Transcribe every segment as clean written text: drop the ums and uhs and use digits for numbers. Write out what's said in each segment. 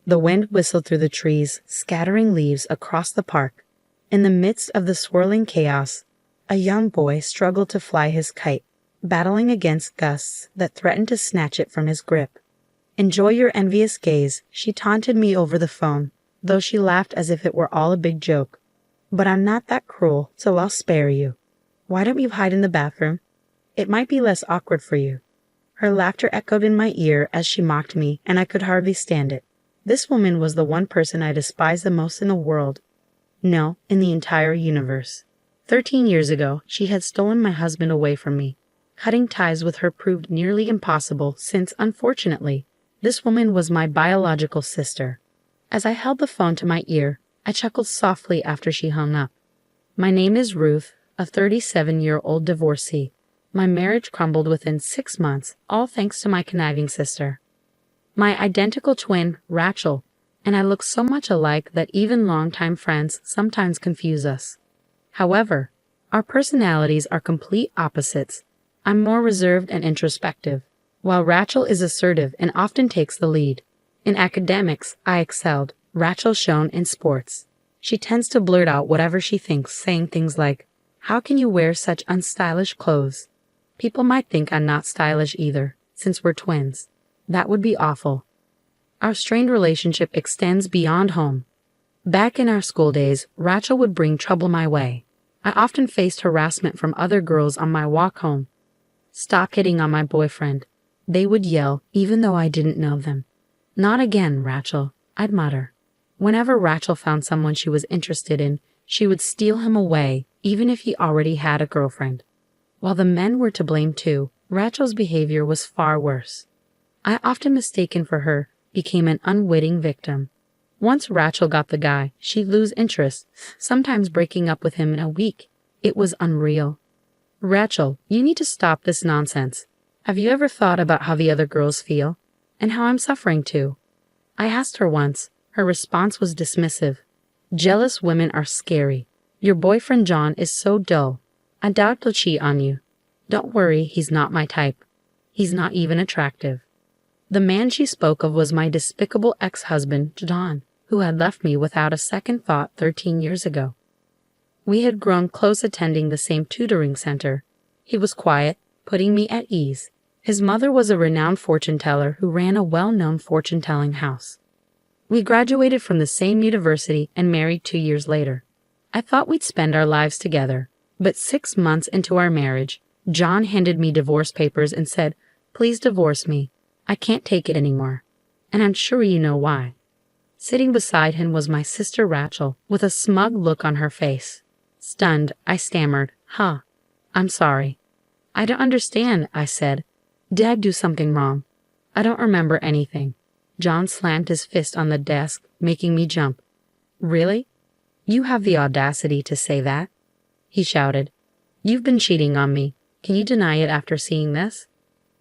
The wind whistled through the trees, scattering leaves across the park. In the midst of the swirling chaos, a young boy struggled to fly his kite, battling against gusts that threatened to snatch it from his grip. "Enjoy your envious gaze," she taunted me over the phone, though she laughed as if it were all a big joke. "But I'm not that cruel, so I'll spare you. Why don't you hide in the bathroom? It might be less awkward for you." Her laughter echoed in my ear as she mocked me, and I could hardly stand it. This woman was the one person I despised the most in the world. No, in the entire universe. 13 years ago, she had stolen my husband away from me. Cutting ties with her proved nearly impossible since, unfortunately, this woman was my biological sister. As I held the phone to my ear, I chuckled softly after she hung up. "My name is Ruth, a 37-year-old divorcee. My marriage crumbled within 6 months, all thanks to my conniving sister. My identical twin, Rachel, and I look so much alike that even longtime friends sometimes confuse us. However, our personalities are complete opposites. I'm more reserved and introspective, while Rachel is assertive and often takes the lead. In academics, I excelled. Rachel shone in sports. She tends to blurt out whatever she thinks, saying things like, 'How can you wear such unstylish clothes?' People might think I'm not stylish either, since we're twins. That would be awful. Our strained relationship extends beyond home. Back in our school days, Rachel would bring trouble my way. I often faced harassment from other girls on my walk home. 'Stop hitting on my boyfriend,' they would yell, even though I didn't know them. 'Not again, Rachel,' I'd mutter. Whenever Rachel found someone she was interested in, she would steal him away, even if he already had a girlfriend. While the men were to blame too, Rachel's behavior was far worse. I, often mistaken for her, became an unwitting victim. Once Rachel got the guy, she'd lose interest, sometimes breaking up with him in a week. It was unreal. 'Rachel, you need to stop this nonsense. Have you ever thought about how the other girls feel? And how I'm suffering too?' I asked her once. Her response was dismissive. 'Jealous women are scary. Your boyfriend John is so dull. I doubt he'll cheat on you. Don't worry, he's not my type. He's not even attractive.' The man she spoke of was my despicable ex-husband, John, who had left me without a second thought 13 years ago. We had grown close attending the same tutoring center. He was quiet, putting me at ease. His mother was a renowned fortune-teller who ran a well-known fortune-telling house. We graduated from the same university and married 2 years later. I thought we'd spend our lives together, but 6 months into our marriage, John handed me divorce papers and said, 'Please divorce me. I can't take it anymore.' And I'm sure you know why." Sitting beside him was my sister Rachel, with a smug look on her face. Stunned, I stammered, "Huh. I'm sorry." "I don't understand," I said. "Did I do something wrong?" "I don't remember anything." John slammed his fist on the desk, making me jump. "Really? You have the audacity to say that?" he shouted. "You've been cheating on me. Can you deny it after seeing this?"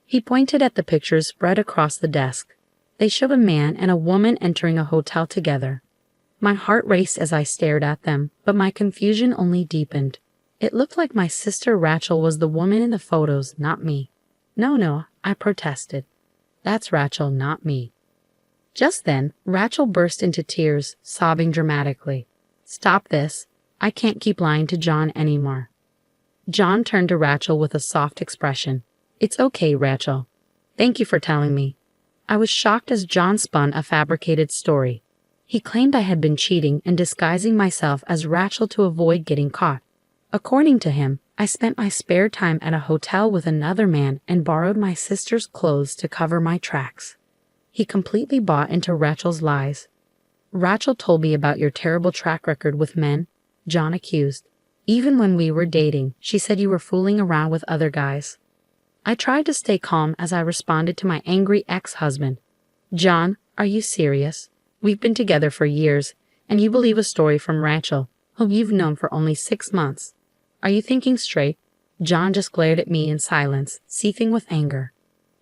He pointed at the pictures spread across the desk. They showed a man and a woman entering a hotel together. My heart raced as I stared at them, but my confusion only deepened. It looked like my sister Rachel was the woman in the photos, not me. No, I protested. That's Rachel, not me. Just then, Rachel burst into tears, sobbing dramatically. "Stop this. I can't keep lying to John anymore." John turned to Rachel with a soft expression. "It's okay, Rachel. Thank you for telling me." I was shocked as John spun a fabricated story. He claimed I had been cheating and disguising myself as Rachel to avoid getting caught. According to him, I spent my spare time at a hotel with another man and borrowed my sister's clothes to cover my tracks. He completely bought into Rachel's lies. "Rachel told me about your terrible track record with men," John accused. "Even when we were dating, she said you were fooling around with other guys." I tried to stay calm as I responded to my angry ex-husband. "John, are you serious? We've been together for years, and you believe a story from Rachel, whom you've known for only 6 months. Are you thinking straight?" John just glared at me in silence, seething with anger.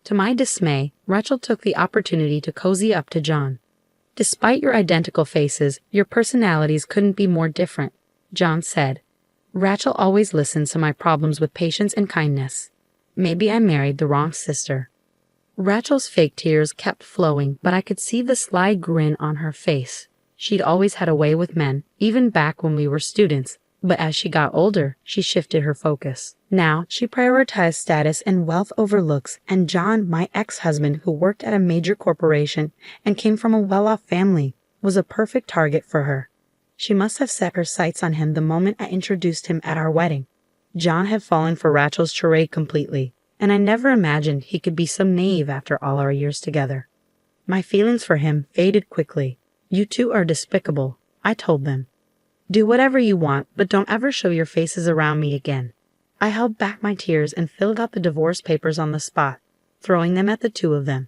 To my dismay, Rachel took the opportunity to cozy up to John. "Despite your identical faces, your personalities couldn't be more different," John said. "Rachel always listens to my problems with patience and kindness. Maybe I married the wrong sister." Rachel's fake tears kept flowing, but I could see the sly grin on her face. She'd always had a way with men, even back when we were students, but as she got older, she shifted her focus. Now, she prioritized status and wealth over looks, and John, my ex-husband who worked at a major corporation and came from a well-off family, was a perfect target for her. She must have set her sights on him the moment I introduced him at our wedding. John had fallen for Rachel's charade completely, and I never imagined he could be so naive after all our years together. My feelings for him faded quickly. "You two are despicable," I told them. "Do whatever you want, but don't ever show your faces around me again." I held back my tears and filled out the divorce papers on the spot, throwing them at the two of them.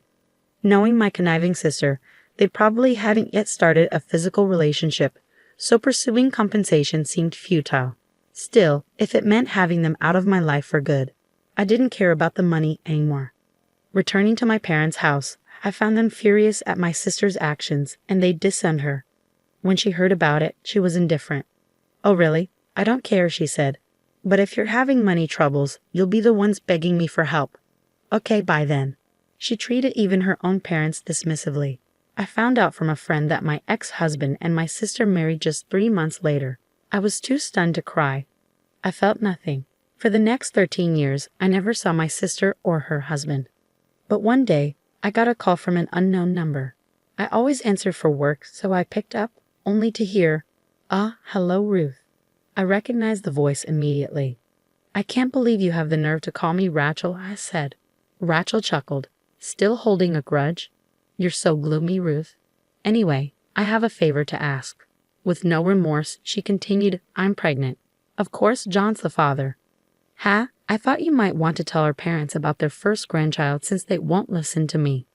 Knowing my conniving sister, they probably hadn't yet started a physical relationship, so pursuing compensation seemed futile. Still, if it meant having them out of my life for good, I didn't care about the money anymore. Returning to my parents' house, I found them furious at my sister's actions, and they disowned her. When she heard about it, she was indifferent. "Oh really? I don't care," she said. "But if you're having money troubles, you'll be the ones begging me for help." "Okay, bye then." She treated even her own parents dismissively. I found out from a friend that my ex-husband and my sister married just 3 months later. I was too stunned to cry. I felt nothing. For the next 13 years, I never saw my sister or her husband. But one day, I got a call from an unknown number. I always answered for work, so I picked up, only to hear, hello, Ruth." I recognized the voice immediately. "I can't believe you have the nerve to call me Rachel," I said. Rachel chuckled. "Still holding a grudge? You're so gloomy, Ruth. Anyway, I have a favor to ask." With no remorse, she continued, "I'm pregnant. Of course, John's the father." "Ha? I thought you might want to tell our parents about their first grandchild since they won't listen to me."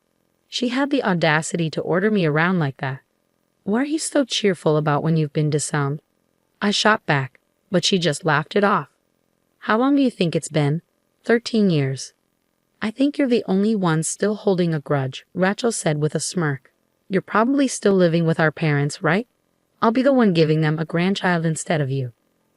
She had the audacity to order me around like that. "What are you so cheerful about when you've been disowned?" I shot back, but she just laughed it off. "How long do you think it's been?" 13 years. "I think you're the only one still holding a grudge," Rachel said with a smirk. "You're probably still living with our parents, right? I'll be the one giving them a grandchild instead of you."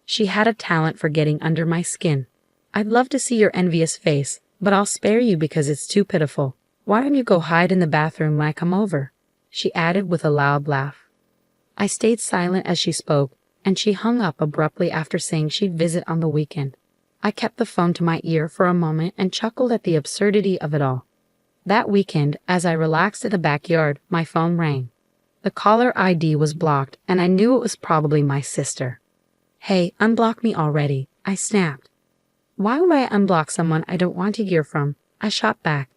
She had a talent for getting under my skin. "I'd love to see your envious face, but I'll spare you because it's too pitiful. Why don't you go hide in the bathroom when I come over?" she added with a loud laugh. I stayed silent as she spoke, and she hung up abruptly after saying she'd visit on the weekend. I kept the phone to my ear for a moment and chuckled at the absurdity of it all. That weekend, as I relaxed in the backyard, my phone rang. The caller ID was blocked, and I knew it was probably my sister. "Hey, unblock me already," I snapped. "Why would I unblock someone I don't want to hear from?" I shot back.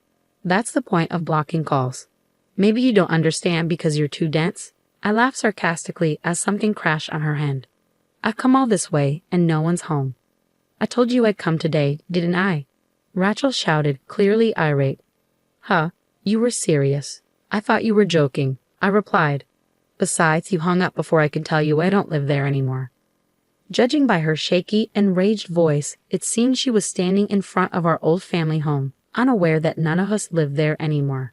"That's the point of blocking calls. Maybe you don't understand because you're too dense?" I laughed sarcastically as something crashed on her hand. "I've come all this way, and no one's home." "I told you I'd come today, didn't I?" Rachel shouted, clearly irate. "Huh, you were serious. I thought you were joking," I replied. "Besides, you hung up before I could tell you I don't live there anymore." Judging by her shaky, enraged voice, it seemed she was standing in front of our old family home, unaware that none of us lived there anymore.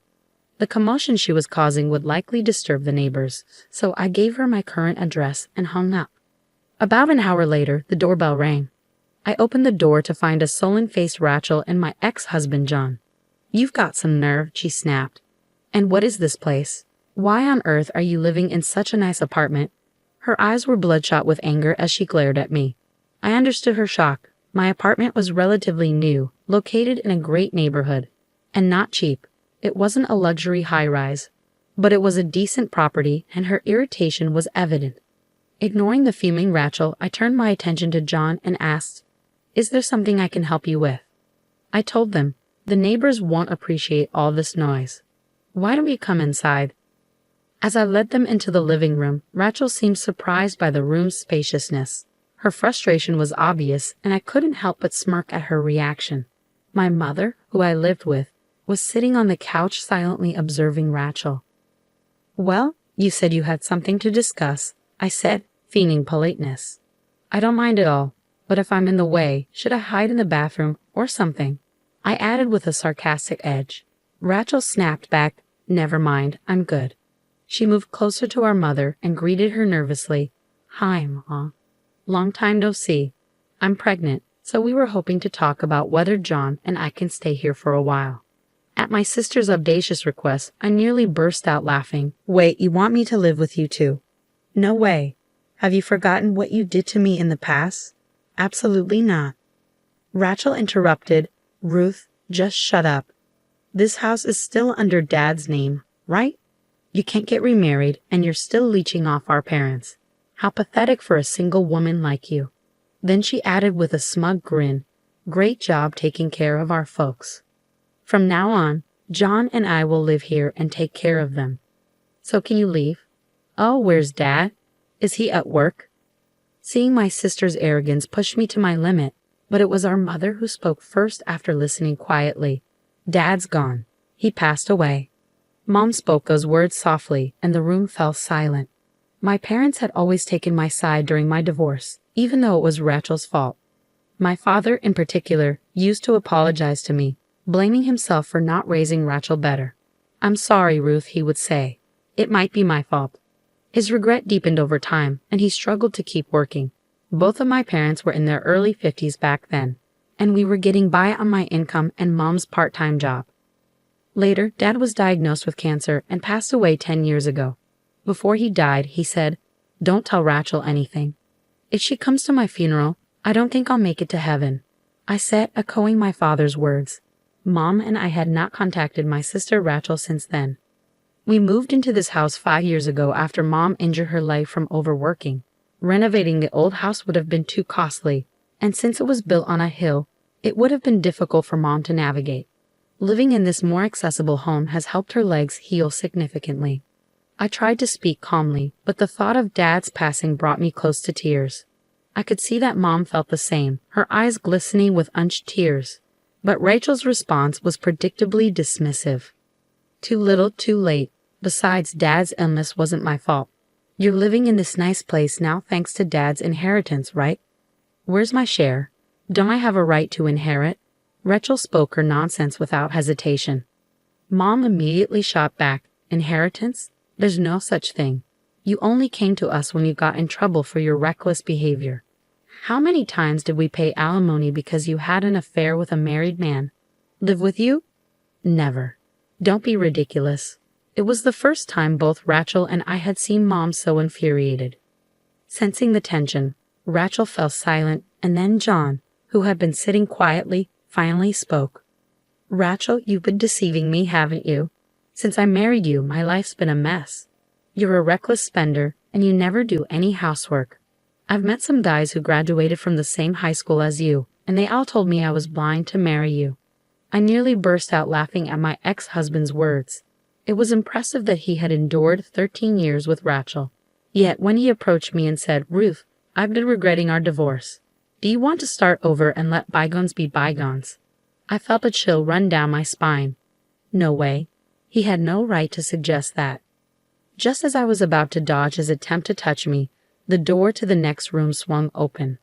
The commotion she was causing would likely disturb the neighbors, so I gave her my current address and hung up. About an hour later, the doorbell rang. I opened the door to find a sullen-faced Rachel and my ex-husband John. "You've got some nerve," she snapped. "And what is this place? Why on earth are you living in such a nice apartment?" Her eyes were bloodshot with anger as she glared at me. I understood her shock. My apartment was relatively new, located in a great neighborhood, and not cheap. It wasn't a luxury high-rise, but it was a decent property, and her irritation was evident. Ignoring the fuming Rachel, I turned my attention to John and asked, "Is there something I can help you with?" I told them, "The neighbors won't appreciate all this noise. Why don't you come inside?" As I led them into the living room, Rachel seemed surprised by the room's spaciousness. Her frustration was obvious, and I couldn't help but smirk at her reaction. My mother, who I lived with, was sitting on the couch silently observing Rachel. "Well, you said you had something to discuss," I said, feigning politeness. "I don't mind at all, but if I'm in the way, should I hide in the bathroom or something?" I added with a sarcastic edge. Rachel snapped back, "Never mind, I'm good." She moved closer to our mother and greeted her nervously. "Hi, Ma. Long time no see. I'm pregnant, so we were hoping to talk about whether John and I can stay here for a while." At my sister's audacious request, I nearly burst out laughing. Wait, you want me to live with you too? No way. Have you forgotten what you did to me in the past? Absolutely not. Rachel interrupted. Ruth, just shut up. This house is still under Dad's name, right? You can't get remarried, and you're still leeching off our parents. How pathetic for a single woman like you. Then she added with a smug grin, great job taking care of our folks. From now on, John and I will live here and take care of them. So can you leave? Oh, where's Dad? Is he at work? Seeing my sister's arrogance pushed me to my limit, but it was our mother who spoke first after listening quietly. Dad's gone. He passed away. Mom spoke those words softly, and the room fell silent. My parents had always taken my side during my divorce, even though it was Rachel's fault. My father, in particular, used to apologize to me, blaming himself for not raising Rachel better. I'm sorry, Ruth, he would say. It might be my fault. His regret deepened over time, and he struggled to keep working. Both of my parents were in their early 50s back then, and we were getting by on my income and Mom's part-time job. Later, Dad was diagnosed with cancer and passed away 10 years ago. Before he died, he said, "Don't tell Rachel anything. If she comes to my funeral, I don't think I'll make it to heaven." I said, echoing my father's words. Mom and I had not contacted my sister Rachel since then. We moved into this house 5 years ago after Mom injured her leg from overworking. Renovating the old house would have been too costly, and since it was built on a hill, it would have been difficult for Mom to navigate. Living in this more accessible home has helped her legs heal significantly. I tried to speak calmly, but the thought of Dad's passing brought me close to tears. I could see that Mom felt the same, her eyes glistening with unshed tears. But Rachel's response was predictably dismissive. Too little, too late. Besides, Dad's illness wasn't my fault. You're living in this nice place now thanks to Dad's inheritance, right? Where's my share? Don't I have a right to inherit? Rachel spoke her nonsense without hesitation. Mom immediately shot back. Inheritance? There's no such thing. You only came to us when you got in trouble for your reckless behavior. How many times did we pay alimony because you had an affair with a married man? Live with you? Never. Don't be ridiculous. It was the first time both Rachel and I had seen Mom so infuriated. Sensing the tension, Rachel fell silent, and then John, who had been sitting quietly, finally spoke. Rachel, you've been deceiving me, haven't you? Since I married you, my life's been a mess. You're a reckless spender, and you never do any housework. I've met some guys who graduated from the same high school as you, and they all told me I was blind to marry you. I nearly burst out laughing at my ex-husband's words. It was impressive that he had endured 13 years with Rachel. Yet when he approached me and said, "Ruth, I've been regretting our divorce. Do you want to start over and let bygones be bygones?" I felt a chill run down my spine. No way. He had no right to suggest that. Just as I was about to dodge his attempt to touch me, the door to the next room swung open.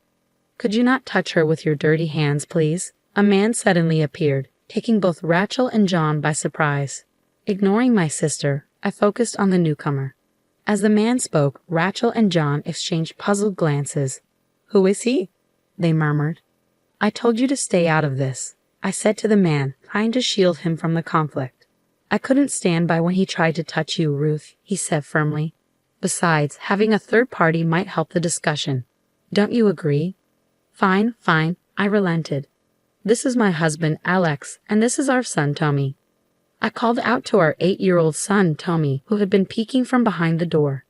"Could you not touch her with your dirty hands, please?" A man suddenly appeared, taking both Rachel and John by surprise. Ignoring my sister, I focused on the newcomer. As the man spoke, Rachel and John exchanged puzzled glances. "Who is he?" they murmured. "I told you to stay out of this," I said to the man, trying to shield him from the conflict. "I couldn't stand by when he tried to touch you, Ruth," he said firmly. "Besides, having a third party might help the discussion. Don't you agree?" Fine, I relented. "This is my husband, Alex, and this is our son, Tommy." I called out to our 8-year-old son, Tommy, who had been peeking from behind the door.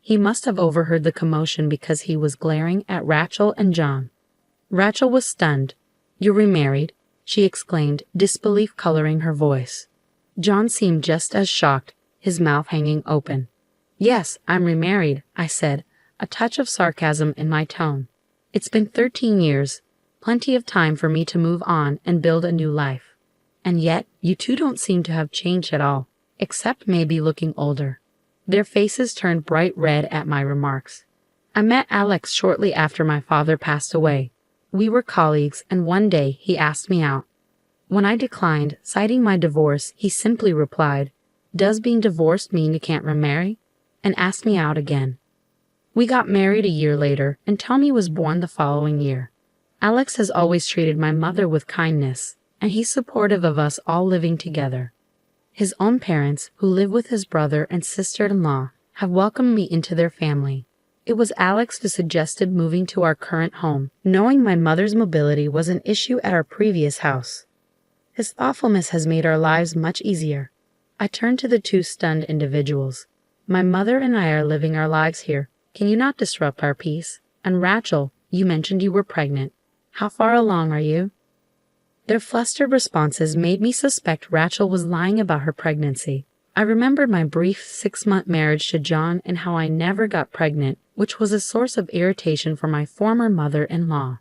He must have overheard the commotion because he was glaring at Rachel and John. Rachel was stunned. "You're remarried?" she exclaimed, disbelief coloring her voice. John seemed just as shocked, his mouth hanging open. "Yes, I'm remarried," I said, a touch of sarcasm in my tone. "It's been 13 years, plenty of time for me to move on and build a new life. And yet, you two don't seem to have changed at all, except maybe looking older." Their faces turned bright red at my remarks. "I met Alex shortly after my father passed away. We were colleagues, and one day he asked me out. When I declined, citing my divorce, he simply replied, 'Does being divorced mean you can't remarry?' and asked me out again. We got married a year later, and Tommy was born the following year. Alex has always treated my mother with kindness, and he's supportive of us all living together. His own parents, who live with his brother and sister-in-law, have welcomed me into their family. It was Alex who suggested moving to our current home, knowing my mother's mobility was an issue at our previous house. His thoughtfulness has made our lives much easier. I turned to the two stunned individuals. My mother and I are living our lives here. Can you not disrupt our peace? And Rachel, you mentioned you were pregnant. How far along are you? Their flustered responses made me suspect Rachel was lying about her pregnancy. I remembered my brief 6-month marriage to John and how I never got pregnant, which was a source of irritation for my former mother-in-law.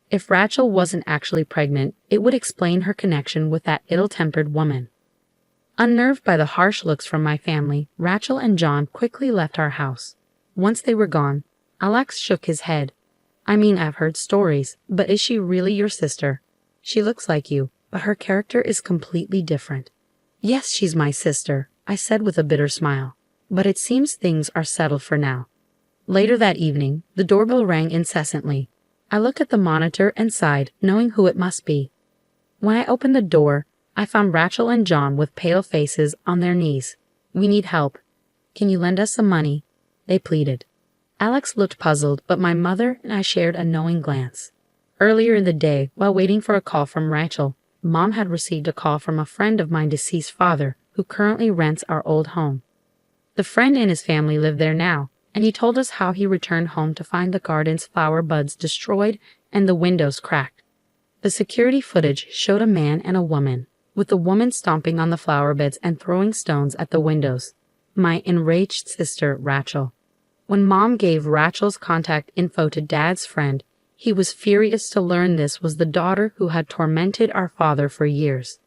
If Rachel wasn't actually pregnant, it would explain her connection with that ill-tempered woman. Unnerved by the harsh looks from my family, Rachel and John quickly left our house. Once they were gone, Alex shook his head. I mean, I've heard stories, but is she really your sister? She looks like you, but her character is completely different. Yes, she's my sister, I said with a bitter smile, but it seems things are settled for now. Later that evening, the doorbell rang incessantly. I looked at the monitor and sighed, knowing who it must be. When I opened the door, I found Rachel and John with pale faces on their knees. We need help. Can you lend us some money? They pleaded. Alex looked puzzled, but my mother and I shared a knowing glance. Earlier in the day, while waiting for a call from Rachel, Mom had received a call from a friend of my deceased father, who currently rents our old home. The friend and his family live there now, and he told us how he returned home to find the garden's flower buds destroyed and the windows cracked. The security footage showed a man and a woman, with the woman stomping on the flower beds and throwing stones at the windows. My enraged sister, Rachel. When Mom gave Rachel's contact info to Dad's friend, he was furious to learn this was the daughter who had tormented our father for years.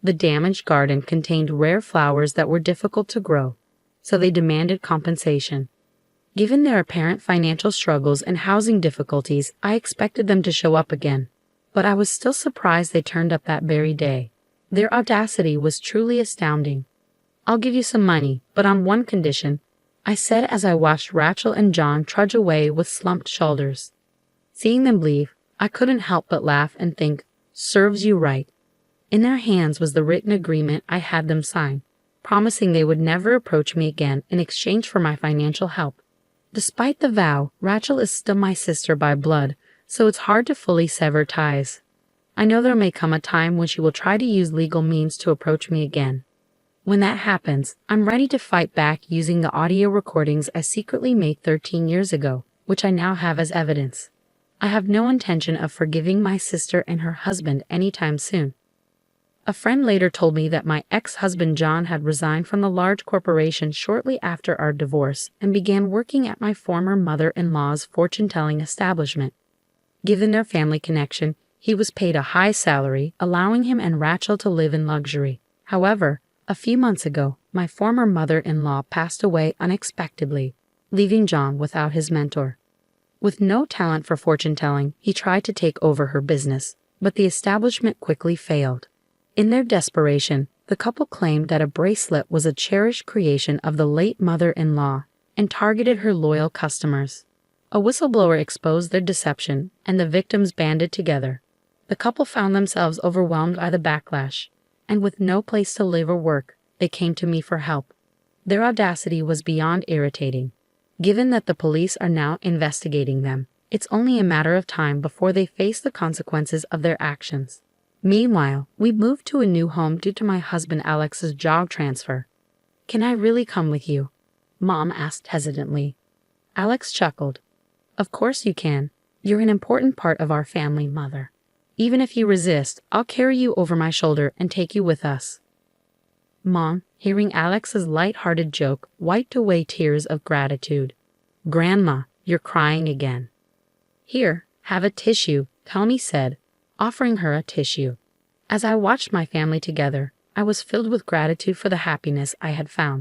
The damaged garden contained rare flowers that were difficult to grow, so they demanded compensation. Given their apparent financial struggles and housing difficulties, I expected them to show up again, but I was still surprised they turned up that very day. Their audacity was truly astounding. I'll give you some money, but on one condition, I said as I watched Rachel and John trudge away with slumped shoulders. Seeing them leave, I couldn't help but laugh and think, serves you right. In their hands was the written agreement I had them sign, promising they would never approach me again in exchange for my financial help. Despite the vow, Rachel is still my sister by blood, so it's hard to fully sever ties. I know there may come a time when she will try to use legal means to approach me again. When that happens, I'm ready to fight back using the audio recordings I secretly made 13 years ago, which I now have as evidence. I have no intention of forgiving my sister and her husband anytime soon. A friend later told me that my ex-husband John had resigned from the large corporation shortly after our divorce and began working at my former mother-in-law's fortune-telling establishment. Given their family connection, he was paid a high salary, allowing him and Rachel to live in luxury. However, a few months ago, my former mother-in-law passed away unexpectedly, leaving John without his mentor. With no talent for fortune-telling, he tried to take over her business, but the establishment quickly failed. In their desperation, the couple claimed that a bracelet was a cherished creation of the late mother-in-law and targeted her loyal customers. A whistleblower exposed their deception, and the victims banded together. The couple found themselves overwhelmed by the backlash, and with no place to live or work, they came to me for help. Their audacity was beyond irritating. Given that the police are now investigating them, it's only a matter of time before they face the consequences of their actions. Meanwhile, we moved to a new home due to my husband Alex's job transfer. Can I really come with you? Mom asked hesitantly. Alex chuckled. Of course you can. You're an important part of our family, Mother. Even if you resist, I'll carry you over my shoulder and take you with us. Mom, hearing Alex's light-hearted joke, wiped away tears of gratitude. Grandma, you're crying again. Here, have a tissue, Tommy said, offering her a tissue. As I watched my family together, I was filled with gratitude for the happiness I had found.